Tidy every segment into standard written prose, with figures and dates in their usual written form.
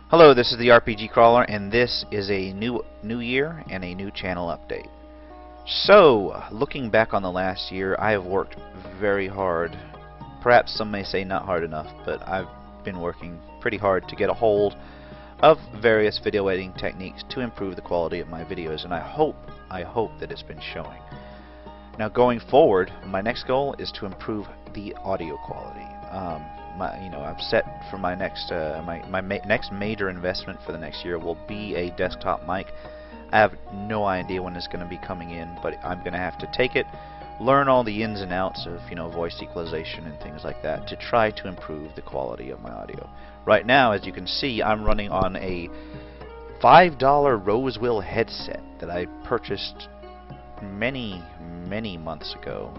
Hello, this is the RPG Crawler, and this is a new year and a new channel update. So, looking back on the last year, I have worked very hard. Perhaps some may say not hard enough, but I've been working pretty hard to get a hold of various video editing techniques to improve the quality of my videos, and I hope that it's been showing. Now, going forward, my next goal is to improve the audio quality. I've set for my next next major investment for the next year will be a desktop mic. I have no idea when it's going to be coming in, but I'm going to have to take it, learn all the ins and outs of voice equalization and things like that to try to improve the quality of my audio. Right now, as you can see, I'm running on a $5 Rosewill headset that I purchased many months ago.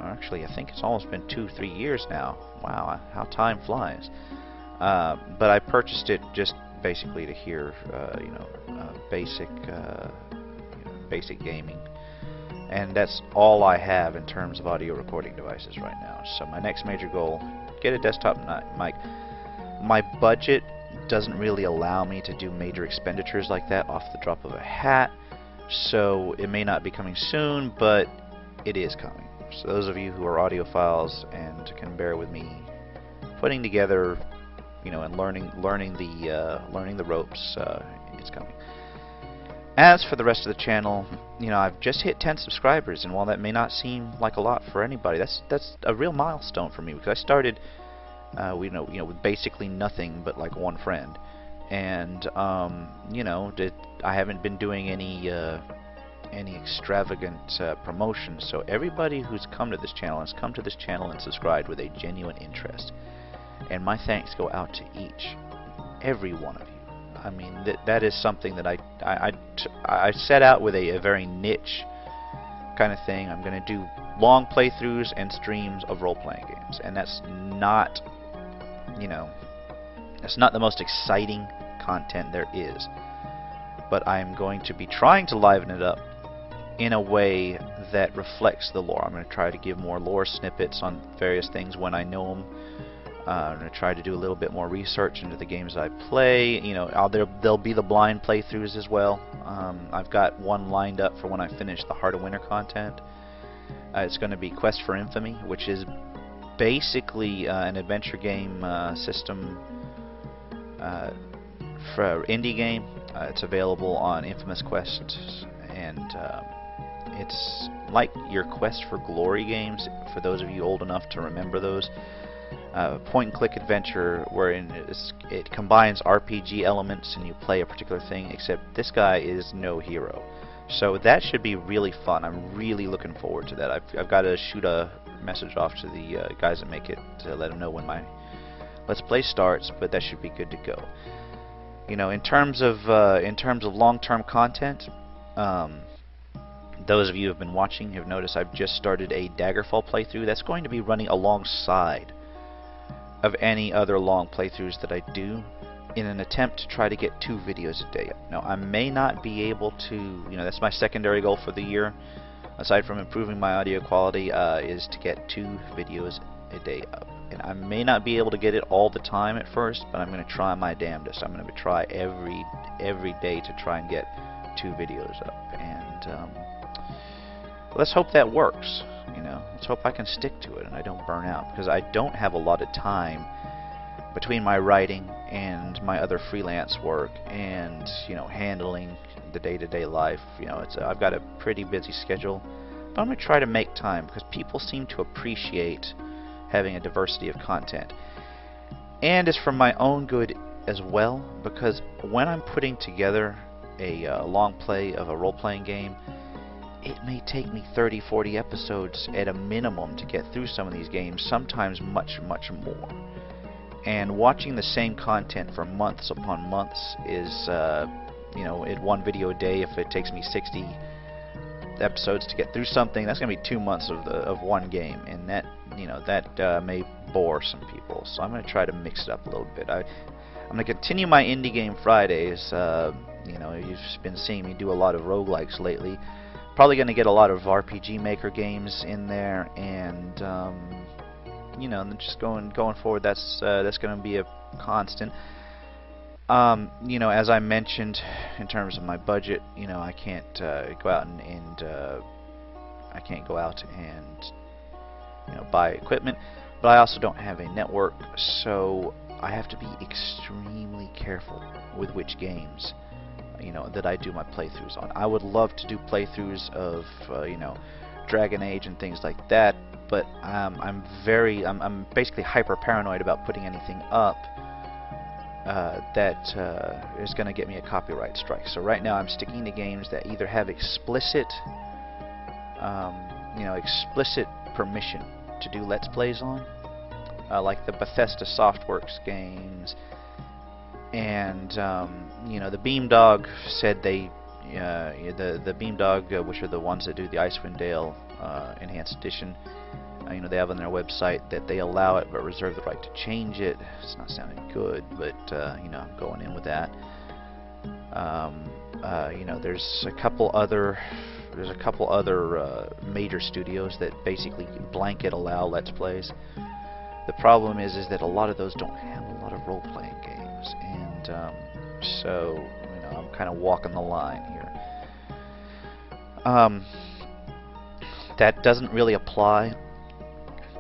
Actually, I think it's almost been 2-3 years now. Wow, how time flies. But I purchased it just basically to hear, basic gaming, and that's all I have in terms of audio recording devices right now. So my next major goal: get a desktop mic. My budget doesn't really allow me to do major expenditures like that off the drop of a hat, so it may not be coming soon, but it is coming. So those of you who are audiophiles and can bear with me putting together, and learning the ropes, it's coming. As for the rest of the channel, I've just hit 10 subscribers, and while that may not seem like a lot for anybody, that's a real milestone for me, because I started, with basically nothing but like one friend, and I haven't been doing any extravagant promotion. So everybody who's come to this channel has come to this channel and subscribed with a genuine interest, and my thanks go out to every one of you. I mean, that is something that I set out with a very niche kind of thing. I'm going to do long playthroughs and streams of role-playing games, and that's not the most exciting content there is, but I'm going to be trying to liven it up in a way that reflects the lore. I'm going to try to give more lore snippets on various things when I know them. I'm going to try to do a little bit more research into the games I play. There'll be the blind playthroughs as well. I've got one lined up for when I finish the Heart of Winter content. It's going to be Quest for Infamy, which is basically an adventure game system for indie game. It's available on Infamous Quest, and it's like your Quest for Glory games, for those of you old enough to remember those. Point-and-click adventure wherein it combines RPG elements and you play a particular thing, except this guy is no hero. So that should be really fun. I'm really looking forward to that. I've got to shoot a message off to the guys that make it to let them know when my Let's Play starts, but that should be good to go. In terms of long-term content, those of you who have been watching have noticed I've just started a Daggerfall playthrough that's going to be running alongside of any other long playthroughs that I do, in an attempt to try to get 2 videos a day up. Now, I may not be able to, that's my secondary goal for the year, aside from improving my audio quality, is to get 2 videos a day up. And I may not be able to get it all the time at first, but I'm going to try my damnedest. I'm going to try every day to try and get 2 videos up, and let's hope that works. Let's hope I can stick to it and I don't burn out, because I don't have a lot of time between my writing and my other freelance work and handling the day-to-day life. I've got a pretty busy schedule, but I'm going to try to make time, because people seem to appreciate having a diversity of content, and it's for my own good as well, because when I'm putting together a long play of a role-playing game, it may take me 30-40 episodes at a minimum to get through some of these games, sometimes much more. And watching the same content for months upon months is, at 1 video a day, if it takes me 60 episodes to get through something, that's going to be 2 months of one game, and that may bore some people. So I'm going to try to mix it up a little bit. I'm going to continue my Indie Game Fridays. You've been seeing me do a lot of roguelikes lately. Probably going to get a lot of RPG Maker games in there, and just going forward, that's going to be a constant. You know, as I mentioned, in terms of my budget, you know, I can't go out and I can't go out and, you know, buy equipment, but I also don't have a network, so I have to be extremely careful with which games, you know, that I do my playthroughs on. I would love to do playthroughs of, you know, Dragon Age and things like that, but I'm basically hyper paranoid about putting anything up that is going to get me a copyright strike. So right now I'm sticking to games that either have explicit, you know, explicit permission to do Let's Plays on, like the Bethesda Softworks games, and you know, the Beamdog said they, the Beamdog, which are the ones that do the Icewind Dale Enhanced Edition, you know, they have on their website that they allow it but reserve the right to change it. It's not sounding good, but you know, I'm going in with that. You know, there's a couple other major studios that basically blanket allow Let's Plays. The problem is that a lot of those don't have a lot of role-playing games, and so, you know, I'm kind of walking the line here. That doesn't really apply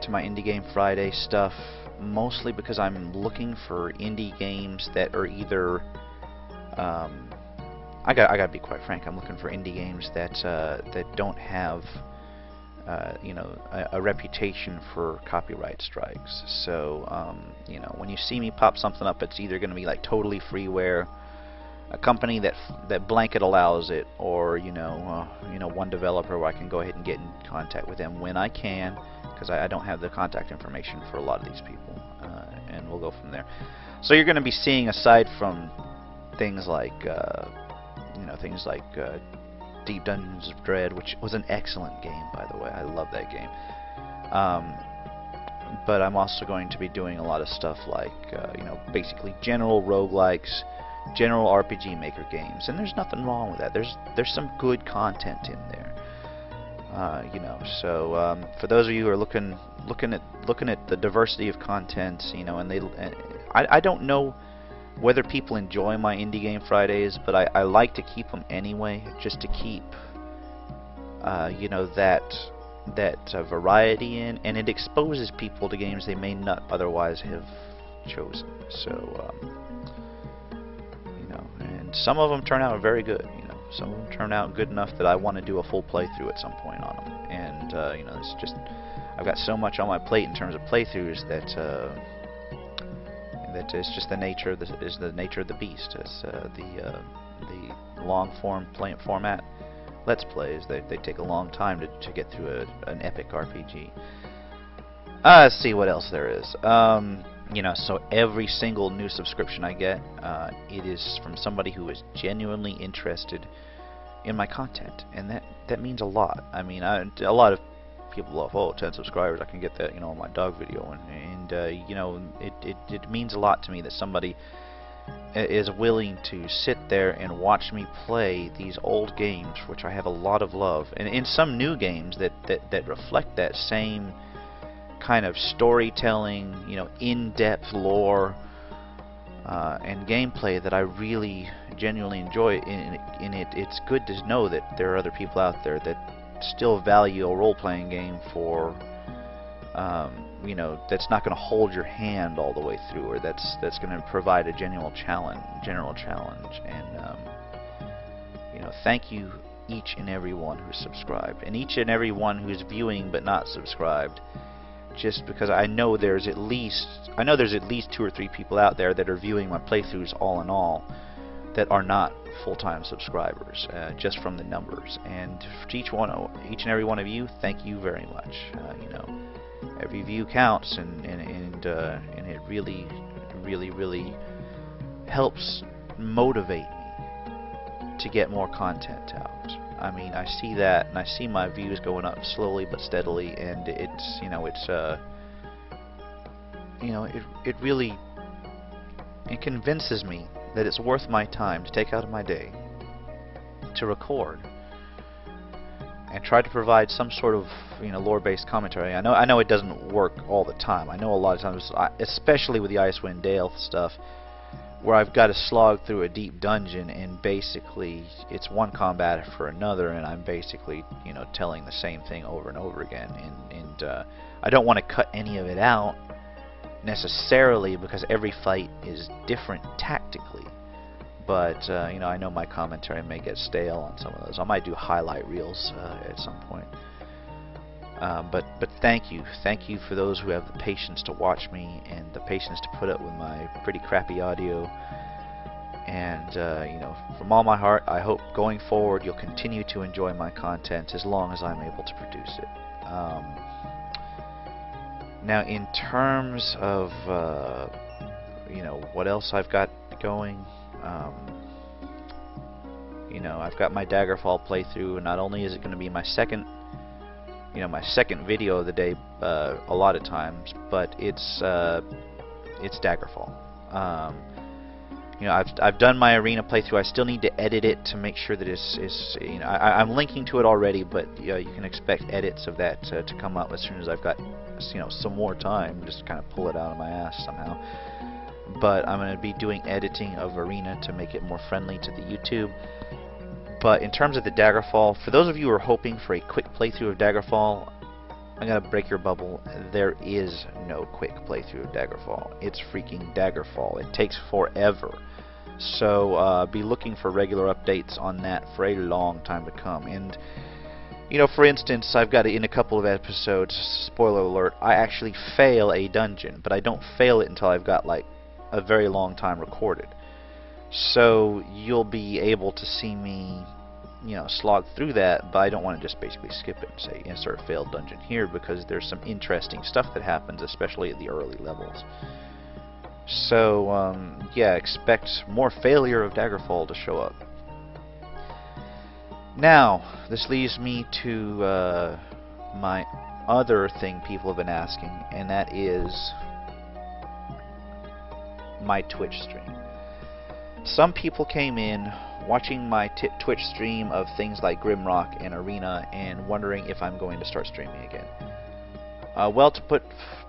to my Indie Game Friday stuff, mostly because I'm looking for indie games that are either I gotta be quite frank, I'm looking for indie games that that don't have you know, a reputation for copyright strikes. So you know, when you see me pop something up, it's either going to be like totally freeware, a company that blanket allows it, or you know, one developer where I can go ahead and get in contact with them when I can, because I don't have the contact information for a lot of these people, and we'll go from there. So you're going to be seeing, aside from things like you know, things like Deep Dungeons of Dread, which was an excellent game, by the way. I love that game. But I'm also going to be doing a lot of stuff like, you know, basically general roguelikes, general RPG Maker games, and there's nothing wrong with that. There's some good content in there. You know, so for those of you who are looking at the diversity of content, you know, and I don't know whether people enjoy my Indie Game Fridays, but I like to keep them anyway, just to keep you know, that variety in, and it exposes people to games they may not otherwise have chosen. So you know, and some of them turn out very good. You know, some of them turn out good enough that I want to do a full playthrough at some point on them. And you know, it's just, I've got so much on my plate in terms of playthroughs that that is just the nature of the beast. It's the long form format Let's Plays. They take a long time to get through an epic RPG. Let's see what else there is. You know, so every single new subscription I get, it is from somebody who is genuinely interested in my content, and that means a lot. I mean, a lot of people love, oh, 10 subscribers, I can get that, you know, on my dog video, and you know, it means a lot to me that somebody is willing to sit there and watch me play these old games, which I have a lot of love, and in some new games that reflect that same kind of storytelling, you know, in-depth lore and gameplay that I really genuinely enjoy. In it, it's good to know that there are other people out there that still value a role-playing game for, you know, that's not going to hold your hand all the way through, or that's going to provide a general challenge. And you know, thank you each and every one who's subscribed, and each and every one who's viewing but not subscribed. Just because I know there's at least 2 or 3 people out there that are viewing my playthroughs all in all that are not full-time subscribers, just from the numbers. And for each and every one of you, thank you very much. You know, every view counts, and it really helps motivate me to get more content out. I mean, I see that, and I see my views going up slowly but steadily, and it's, you know, it really convinces me that it's worth my time to take out of my day to record and try to provide some sort of, you know, lore-based commentary. I know it doesn't work all the time. I know a lot of times, especially with the Icewind Dale stuff, where I've got to slog through a deep dungeon, and basically it's one combat after another, and I'm basically, you know, telling the same thing over and over again. And I don't want to cut any of it out necessarily, because every fight is different tactically. But you know, I know my commentary may get stale on some of those. I might do highlight reels at some point. But thank you for those who have the patience to watch me and the patience to put up with my pretty crappy audio. And you know, from all my heart, I hope going forward you'll continue to enjoy my content as long as I'm able to produce it. Now, in terms of you know, what else I've got going, you know, I've got my Daggerfall playthrough, and not only is it going to be my second video of the day a lot of times, but it's Daggerfall. You know, I've done my arena playthrough. I still need to edit it to make sure that it's you know, I'm linking to it already, but you can expect edits of that to come up as soon as I've got, you know, some more time. Just kind of pull it out of my ass somehow. But I'm going to be doing editing of arena to make it more friendly to the YouTube. But in terms of the Daggerfall, for those of you who are hoping for a quick playthrough of Daggerfall, I'm going to break your bubble. There is no quick playthrough of Daggerfall. It's freaking Daggerfall. It takes forever. So be looking for regular updates on that for a long time to come. And, you know, for instance, I've got in a couple of episodes, spoiler alert, I actually fail a dungeon, but I don't fail it until I've got like a very long time recorded. So you'll be able to see me, you know, slog through that, but I don't want to just basically skip it and say insert failed dungeon here, because there's some interesting stuff that happens, especially at the early levels. So yeah, expect more failure of Daggerfall to show up. Now, this leads me to my other thing people have been asking, and that is my Twitch stream. Some people came in watching my Twitch stream of things like Grimrock and Arena and wondering if I'm going to start streaming again. Well, to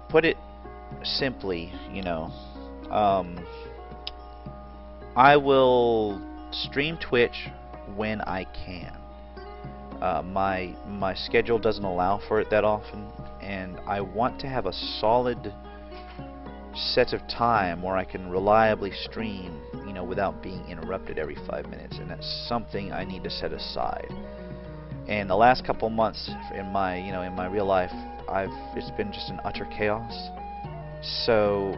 put it simply, you know, I will stream Twitch when I can. My schedule doesn't allow for it that often, and I want to have a solid set of time where I can reliably stream, you know, without being interrupted every 5 minutes, and that's something I need to set aside. And the last couple months in my, you know, in my real life, it's been just an utter chaos. So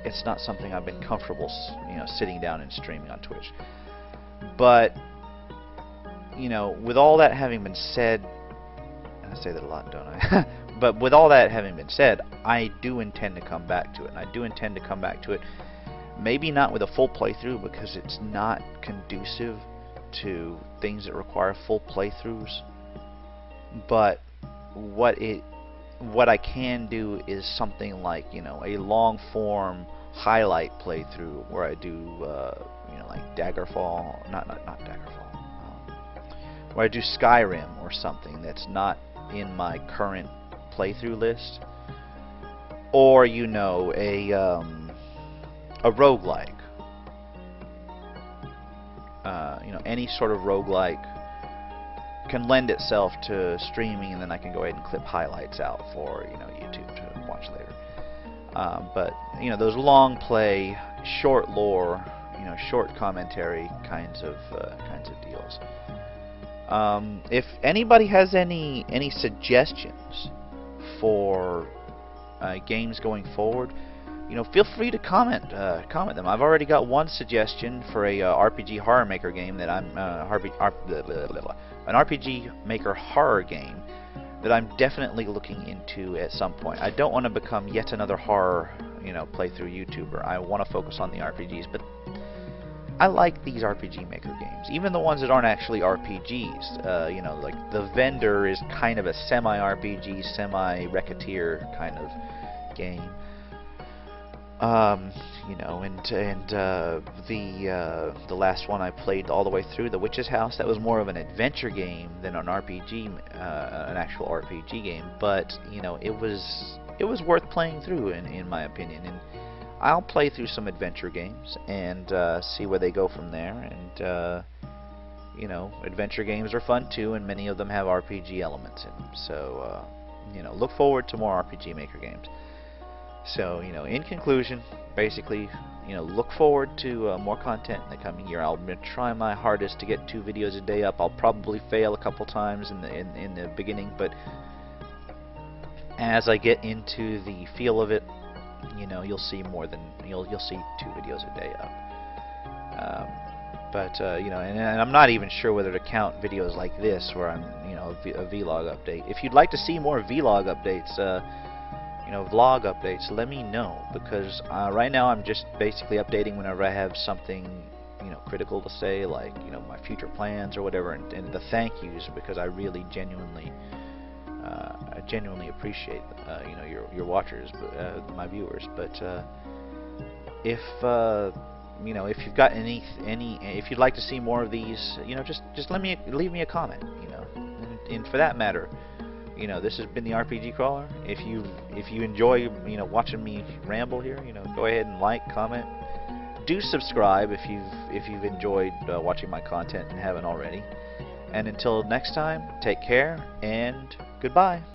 it's not something I've been comfortable, you know, sitting down and streaming on Twitch. But, you know, with all that having been said, and I say that a lot, don't I? But with all that having been said, I do intend to come back to it, and I do intend to come back to it, maybe not with a full playthrough, because it's not conducive to things that require full playthroughs. But what I can do is something like, you know, a long form highlight playthrough where I do you know, like Daggerfall, not Daggerfall, where I do Skyrim or something that's not in my current playthrough list, or, you know, a roguelike, you know, any sort of roguelike can lend itself to streaming, and then I can go ahead and clip highlights out for, you know, YouTube to watch later. But, you know, those long play, short lore, you know, short commentary kinds of deals. If anybody has any suggestions for games going forward, you know, feel free to comment them. I've already got one suggestion for a RPG horror maker game that I'm an RPG maker horror game that I'm definitely looking into at some point. I don't want to become yet another horror, you know, playthrough YouTuber. I want to focus on the RPGs, but I like these RPG maker games, even the ones that aren't actually RPGs. You know, like The Vendor is kind of a semi-RPG, semi-Racketeer kind of game. You know, and the last one I played all the way through, The Witch's House, that was more of an adventure game than an RPG, an actual RPG game. But, you know, it was worth playing through in my opinion. And I'll play through some adventure games and see where they go from there. And you know, adventure games are fun too, and many of them have RPG elements in them. So you know, look forward to more RPG Maker games. So, you know, in conclusion, basically, you know, look forward to more content in the coming year. I'll try my hardest to get 2 videos a day up. I'll probably fail a couple times in the beginning, but as I get into the feel of it, you know, you'll see more than you'll see 2 videos a day up. You know, and I'm not even sure whether to count videos like this, where I'm, you know, a vlog update. If you'd like to see more vlog updates, you know, vlog updates, let me know, because right now I'm just basically updating whenever I have something, you know, critical to say, like, you know, my future plans or whatever, and the thank yous, because I really genuinely appreciate you know, your watchers, my viewers. But if you know, if you've got any if you'd like to see more of these, you know, just leave me a comment, you know. And for that matter, you know, this has been the RPG Crawler. If you enjoy, you know, watching me ramble here, you know, go ahead and like, comment, do subscribe if you've enjoyed watching my content and haven't already. And until next time, take care and goodbye.